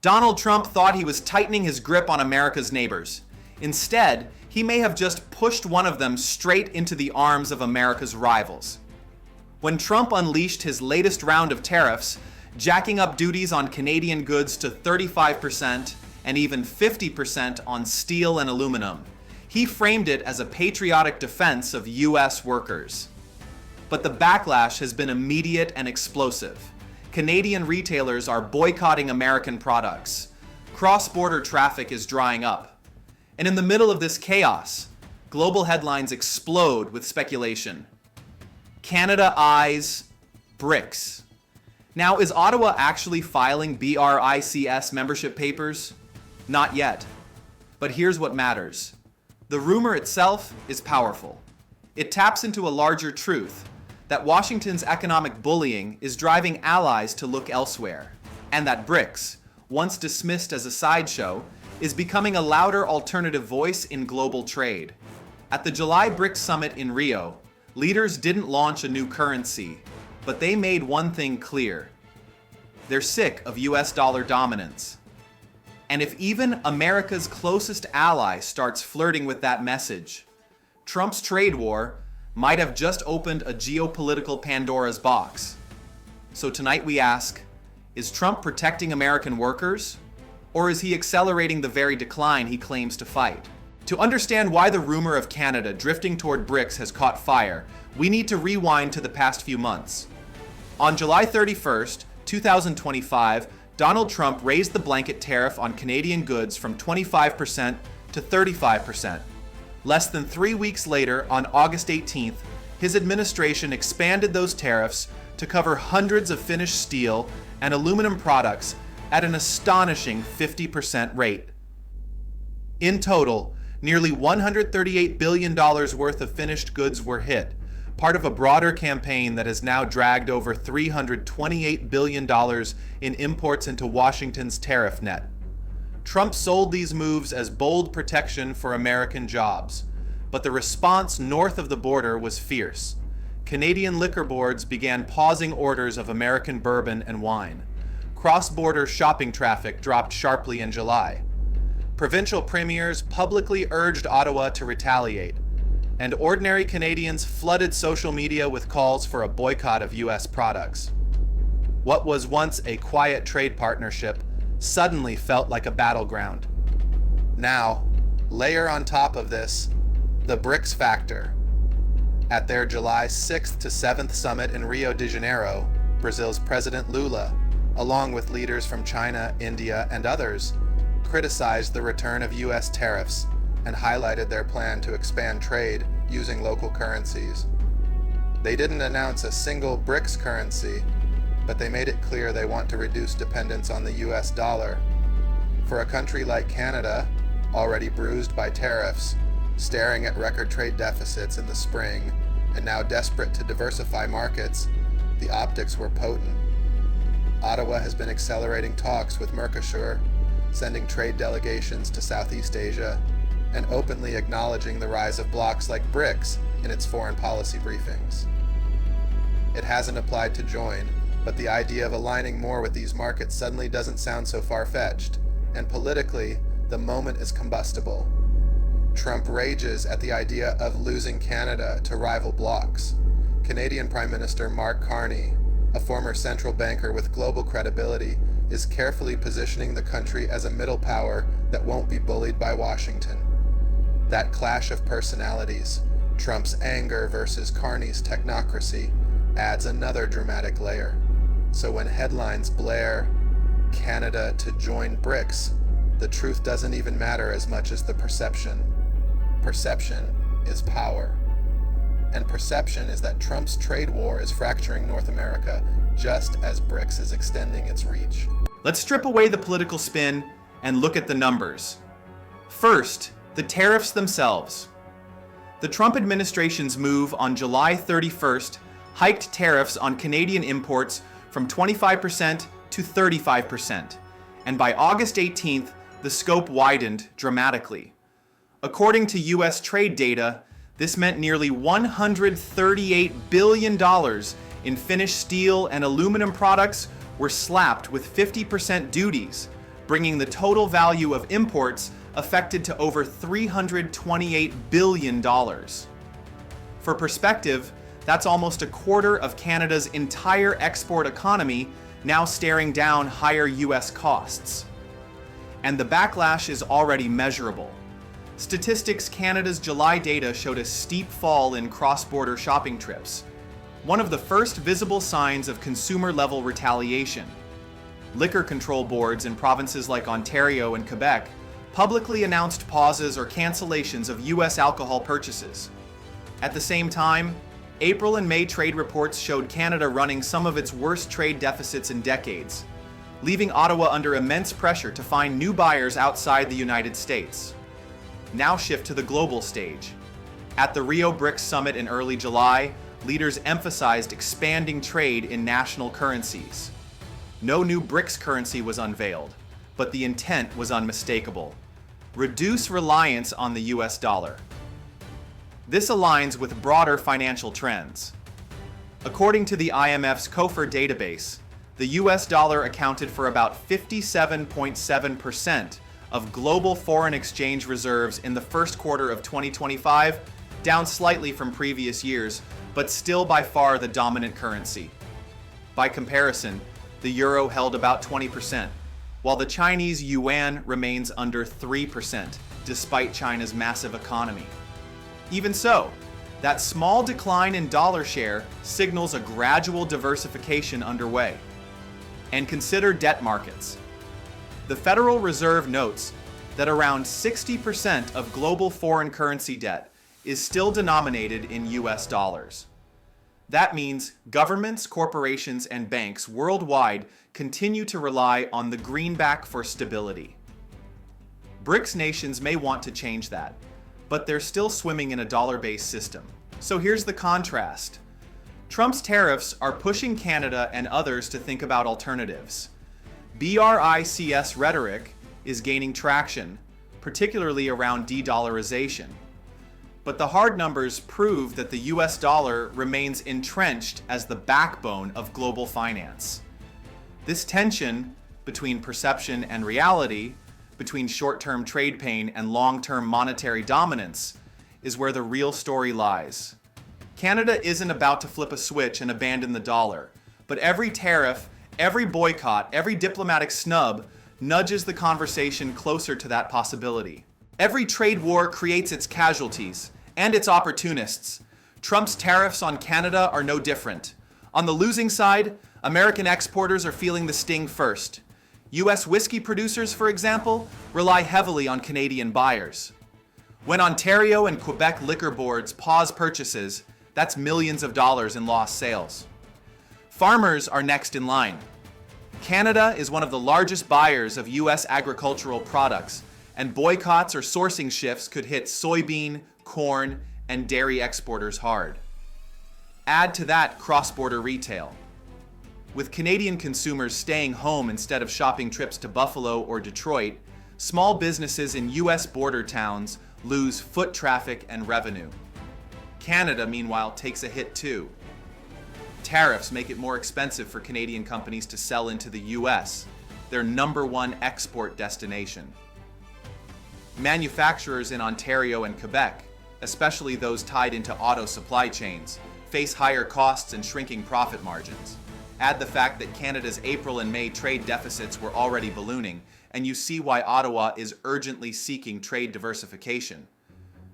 Donald Trump thought he was tightening his grip on America's neighbors. Instead, he may have just pushed one of them straight into the arms of America's rivals. When Trump unleashed his latest round of tariffs, jacking up duties on Canadian goods to 35% and even 50% on steel and aluminum, he framed it as a patriotic defense of U.S. workers. But the backlash has been immediate and explosive. Canadian retailers are boycotting American products. Cross-border traffic is drying up. And in the middle of this chaos, global headlines explode with speculation. Canada eyes BRICS. Now, is Ottawa actually filing BRICS membership papers? Not yet. But here's what matters. The rumor itself is powerful. It taps into a larger truth, that Washington's economic bullying is driving allies to look elsewhere, and that BRICS, once dismissed as a sideshow, is becoming a louder alternative voice in global trade. At the July BRICS summit in Rio, leaders didn't launch a new currency, but they made one thing clear. They're sick of US dollar dominance. And if even America's closest ally starts flirting with that message, Trump's trade war might have just opened a geopolitical Pandora's box. So tonight we ask, is Trump protecting American workers? Or is he accelerating the very decline he claims to fight? To understand why the rumor of Canada drifting toward BRICS has caught fire, we need to rewind to the past few months. On July 31st, 2025, Donald Trump raised the blanket tariff on Canadian goods from 25% to 35%. Less than 3 weeks later, on August 18th, his administration expanded those tariffs to cover hundreds of finished steel and aluminum products at an astonishing 50% rate. In total, nearly $138 billion worth of finished goods were hit, part of a broader campaign that has now dragged over $328 billion in imports into Washington's tariff net. Trump sold these moves as bold protection for American jobs, but the response north of the border was fierce. Canadian liquor boards began pausing orders of American bourbon and wine. Cross-border shopping traffic dropped sharply in July. Provincial premiers publicly urged Ottawa to retaliate, and ordinary Canadians flooded social media with calls for a boycott of U.S. products. What was once a quiet trade partnership suddenly felt like a battleground. Now, layer on top of this the BRICS factor. At their July 6th to 7th summit in Rio de Janeiro, Brazil's President Lula, along with leaders from China, India, and others, criticized the return of U.S. tariffs and highlighted their plan to expand trade using local currencies. They didn't announce a single BRICS currency, but they made it clear they want to reduce dependence on the US dollar. For a country like Canada, already bruised by tariffs, staring at record trade deficits in the spring, and now desperate to diversify markets, the optics were potent. Ottawa has been accelerating talks with Mercosur, sending trade delegations to Southeast Asia, and openly acknowledging the rise of blocs like BRICS in its foreign policy briefings. It hasn't applied to join, but the idea of aligning more with these markets suddenly doesn't sound so far-fetched, and politically, the moment is combustible. Trump rages at the idea of losing Canada to rival blocs. Canadian Prime Minister Mark Carney, a former central banker with global credibility, is carefully positioning the country as a middle power that won't be bullied by Washington. That clash of personalities, Trump's anger versus Carney's technocracy, adds another dramatic layer. So when headlines blare, Canada to join BRICS, the truth doesn't even matter as much as the perception. Perception is power. And perception is that Trump's trade war is fracturing North America, just as BRICS is extending its reach. Let's strip away the political spin and look at the numbers. First, the tariffs themselves. The Trump administration's move on July 31st hiked tariffs on Canadian imports from 25% to 35%, and by August 18th, the scope widened dramatically. According to US trade data, this meant nearly $138 billion in finished steel and aluminum products were slapped with 50% duties, bringing the total value of imports affected to over $328 billion. For perspective, that's almost a quarter of Canada's entire export economy now staring down higher US costs. And the backlash is already measurable. Statistics Canada's July data showed a steep fall in cross-border shopping trips, one of the first visible signs of consumer-level retaliation. Liquor control boards in provinces like Ontario and Quebec publicly announced pauses or cancellations of US alcohol purchases. At the same time, April and May trade reports showed Canada running some of its worst trade deficits in decades, leaving Ottawa under immense pressure to find new buyers outside the United States. Now shift to the global stage. At the Rio BRICS summit in early July, leaders emphasized expanding trade in national currencies. No new BRICS currency was unveiled, but the intent was unmistakable. Reduce reliance on the US dollar. This aligns with broader financial trends. According to the IMF's COFR database, the US dollar accounted for about 57.7% of global foreign exchange reserves in the first quarter of 2025, down slightly from previous years, but still by far the dominant currency. By comparison, the euro held about 20%, while the Chinese yuan remains under 3%, despite China's massive economy. Even so, that small decline in dollar share signals a gradual diversification underway. And consider debt markets. The Federal Reserve notes that around 60% of global foreign currency debt is still denominated in US dollars. That means governments, corporations, and banks worldwide continue to rely on the greenback for stability. BRICS nations may want to change that, but they're still swimming in a dollar-based system. So here's the contrast. Trump's tariffs are pushing Canada and others to think about alternatives. BRICS rhetoric is gaining traction, particularly around de-dollarization. But the hard numbers prove that the US dollar remains entrenched as the backbone of global finance. This tension between perception and reality, between short-term trade pain and long-term monetary dominance, is where the real story lies. Canada isn't about to flip a switch and abandon the dollar, but every tariff, every boycott, every diplomatic snub nudges the conversation closer to that possibility. Every trade war creates its casualties and its opportunists. Trump's tariffs on Canada are no different. On the losing side, American exporters are feeling the sting first. US whiskey producers, for example, rely heavily on Canadian buyers. When Ontario and Quebec liquor boards pause purchases, that's millions of dollars in lost sales. Farmers are next in line. Canada is one of the largest buyers of US agricultural products, and boycotts or sourcing shifts could hit soybean, corn, and dairy exporters hard. Add to that cross-border retail. With Canadian consumers staying home instead of shopping trips to Buffalo or Detroit, small businesses in US border towns lose foot traffic and revenue. Canada, meanwhile, takes a hit too. Tariffs make it more expensive for Canadian companies to sell into the US, their #1 export destination. Manufacturers in Ontario and Quebec, especially those tied into auto supply chains, face higher costs and shrinking profit margins. Add the fact that Canada's April and May trade deficits were already ballooning, and you see why Ottawa is urgently seeking trade diversification.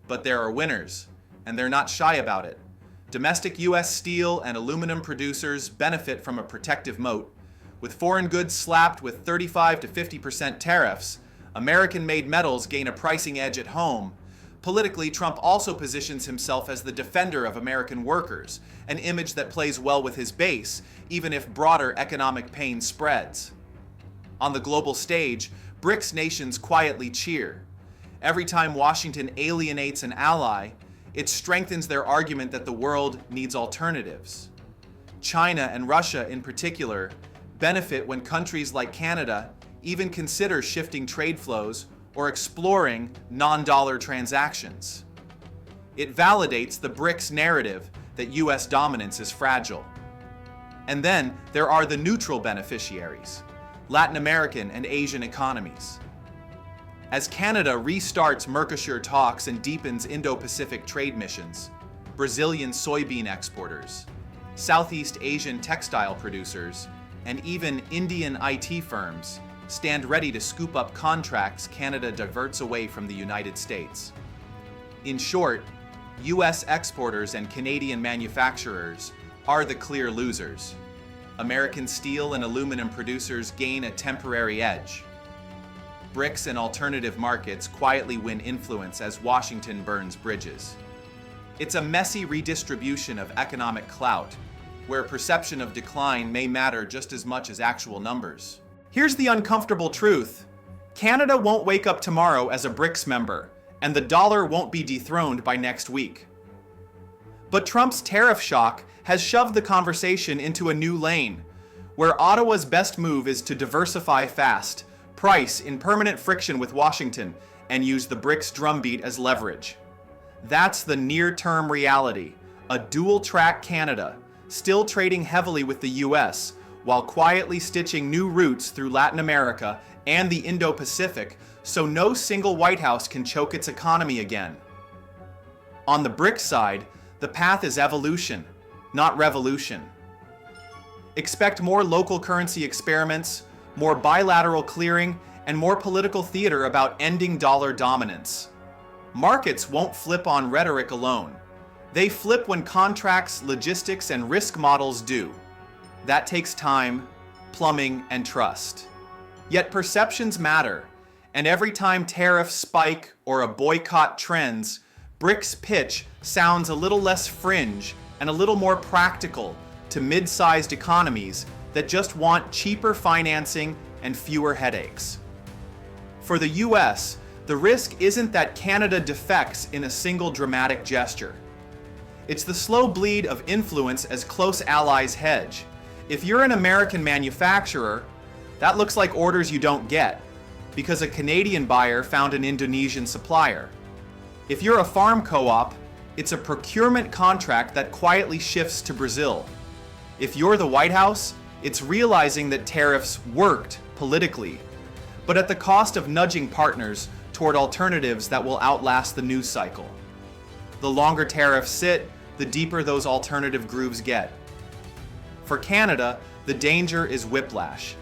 But there are winners, and they're not shy about it. Domestic US steel and aluminum producers benefit from a protective moat. With foreign goods slapped with 35 to 50% tariffs, American-made metals gain a pricing edge at home. Politically, Trump also positions himself as the defender of American workers, an image that plays well with his base, even if broader economic pain spreads. On the global stage, BRICS nations quietly cheer. Every time Washington alienates an ally, it strengthens their argument that the world needs alternatives. China and Russia, in particular, benefit when countries like Canada even consider shifting trade flows or exploring non-dollar transactions. It validates the BRICS narrative that US dominance is fragile. And then there are the neutral beneficiaries. Latin American and Asian economies. As Canada restarts Mercosur talks and deepens Indo-Pacific trade missions, Brazilian soybean exporters, Southeast Asian textile producers, and even Indian IT firms stand ready to scoop up contracts Canada diverts away from the United States. In short, US exporters and Canadian manufacturers are the clear losers. American steel and aluminum producers gain a temporary edge. BRICS and alternative markets quietly win influence as Washington burns bridges. It's a messy redistribution of economic clout, where perception of decline may matter just as much as actual numbers. Here's the uncomfortable truth. Canada won't wake up tomorrow as a BRICS member, and the dollar won't be dethroned by next week. But Trump's tariff shock has shoved the conversation into a new lane, where Ottawa's best move is to diversify fast, price in permanent friction with Washington, and use the BRICS drumbeat as leverage. That's the near-term reality, a dual-track Canada, still trading heavily with the US, while quietly stitching new routes through Latin America and the Indo-Pacific so no single White House can choke its economy again. On the BRICS side, the path is evolution, not revolution. Expect more local currency experiments, more bilateral clearing, and more political theater about ending dollar dominance. Markets won't flip on rhetoric alone. They flip when contracts, logistics, and risk models do. That takes time, plumbing, and trust. Yet perceptions matter, and every time tariffs spike or a boycott trends, BRICS pitch sounds a little less fringe and a little more practical to mid-sized economies that just want cheaper financing and fewer headaches. For the US, the risk isn't that Canada defects in a single dramatic gesture. It's the slow bleed of influence as close allies hedge. If you're an American manufacturer, that looks like orders you don't get, because a Canadian buyer found an Indonesian supplier. If you're a farm co-op, it's a procurement contract that quietly shifts to Brazil. If you're the White House, it's realizing that tariffs worked politically, but at the cost of nudging partners toward alternatives that will outlast the news cycle. The longer tariffs sit, the deeper those alternative grooves get. For Canada, the danger is whiplash.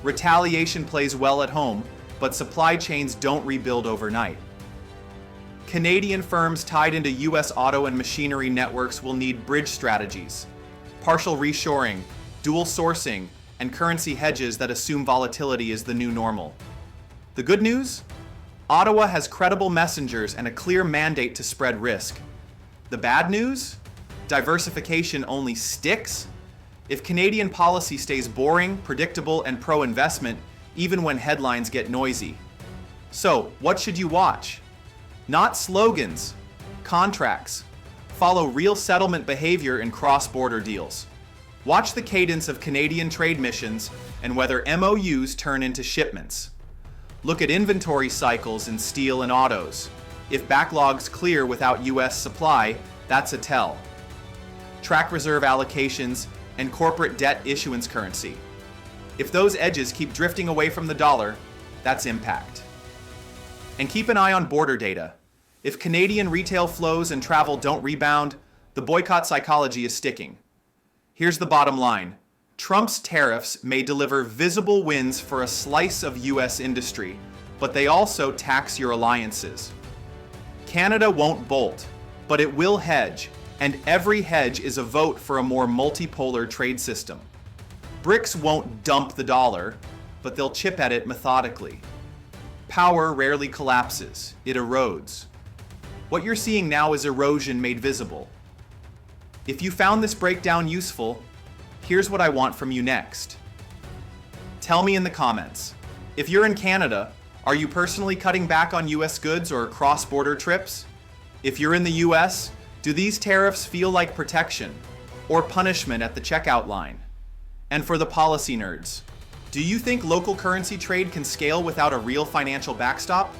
Retaliation plays well at home, but supply chains don't rebuild overnight. Canadian firms tied into US auto and machinery networks will need bridge strategies, partial reshoring, dual sourcing, and currency hedges that assume volatility is the new normal. The good news? Ottawa has credible messengers and a clear mandate to spread risk. The bad news? Diversification only sticks if Canadian policy stays boring, predictable, and pro-investment, even when headlines get noisy. So, what should you watch? Not slogans, contracts. Follow real settlement behavior in cross-border deals. Watch the cadence of Canadian trade missions and whether MOUs turn into shipments. Look at inventory cycles in steel and autos. If backlogs clear without US supply, that's a tell. Track reserve allocations and corporate debt issuance currency. If those edges keep drifting away from the dollar, that's impact. And keep an eye on border data. If Canadian retail flows and travel don't rebound, the boycott psychology is sticking. Here's the bottom line. Trump's tariffs may deliver visible wins for a slice of US industry, but they also tax your alliances. Canada won't bolt, but it will hedge, and every hedge is a vote for a more multipolar trade system. BRICS won't dump the dollar, but they'll chip at it methodically. Power rarely collapses, it erodes. What you're seeing now is erosion made visible. If you found this breakdown useful, here's what I want from you next. Tell me in the comments. If you're in Canada, are you personally cutting back on US goods or cross-border trips? If you're in the US, do these tariffs feel like protection or punishment at the checkout line? And for the policy nerds, do you think local currency trade can scale without a real financial backstop?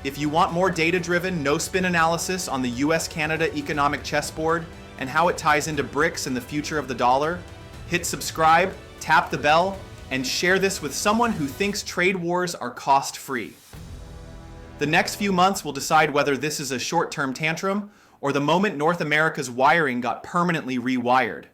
If you want more data-driven, no-spin analysis on the US-Canada economic chessboard and how it ties into BRICS and the future of the dollar, hit subscribe, tap the bell, and share this with someone who thinks trade wars are cost-free. The next few months will decide whether this is a short-term tantrum or the moment North America's wiring got permanently rewired.